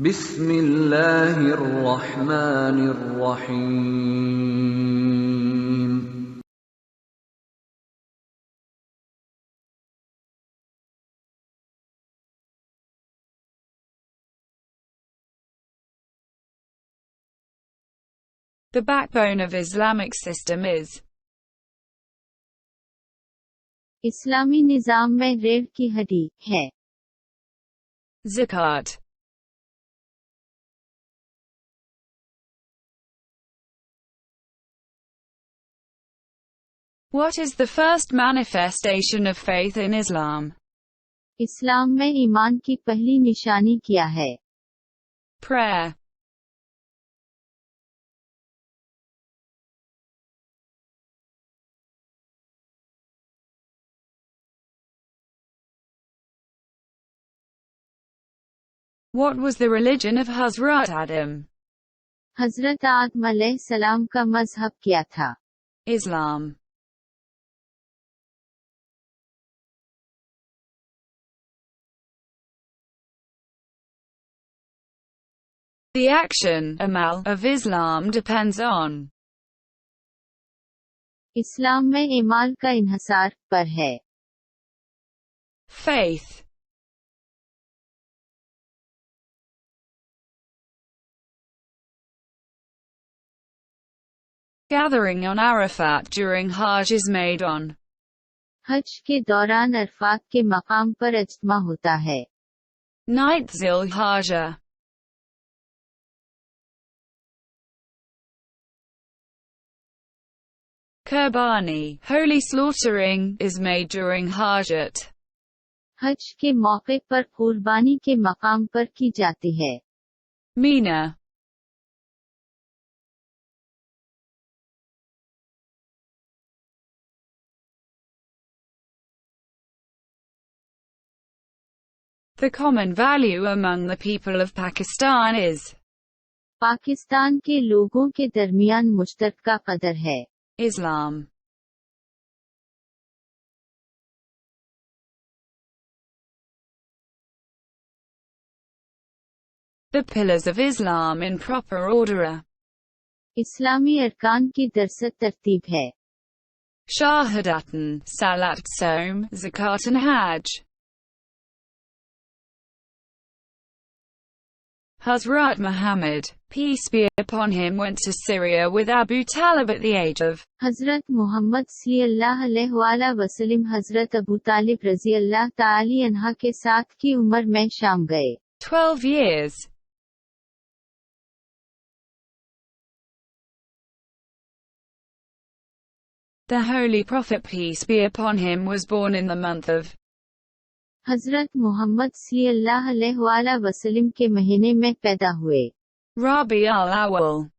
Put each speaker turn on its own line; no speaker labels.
बिस्मिल्लाहिर्रहमानिर्रहीम।
The backbone of Islamic system is
इस्लामी निज़ाम में रीढ़ की हड्डी है।
zakat. What is the first manifestation of faith in Islam?
इस्लाम में ईमान की पहली निशानी क्या है?
Prayer. What was the religion of Hazrat Adam?
हज़रत आदम अलैहिस्सलाम का मज़हब क्या था?
Islam. The action, amal, of Islam depends on
इस्लाम में ईमान का इन्हसार पर है।
faith. Gathering on Arafat during Hajj is made on
हज के दौरान अरफात के मकाम पर इज्तिमा होता है।
9th Zil-Hajjah. Qurbani, holy slaughtering, is made during Hajjat.
हज के मौके पर कुर्बानी के मकाम पर की जाती है।
Mina. The common value among the people of Pakistan is
Pakistan के लोगों के दरमियान मुश्तरका कदर है।
Islam. The pillars of Islam in proper order.
इस्लामी अरकान की दरसत तरतीब है।
Shahadatan, Salat, Som, Zakat and Hajj. Hazrat Muhammad, peace be upon him, went to Syria with Abu Talib at the age of
हज़रत मोहम्मद सल्लल्लाहु अलैहि वसल्लम हज़रत अबू तालिब रज़ी अल्लाह ताली अन्हा के साथ की उम्र में शाम गए।
12 years. The Holy Prophet, peace be upon him, was born in the month of
हज़रत मोहम्मद सल्लल्लाहु अलैहि वसल्लम के महीने में पैदा हुए।
Rabi al-Awwal.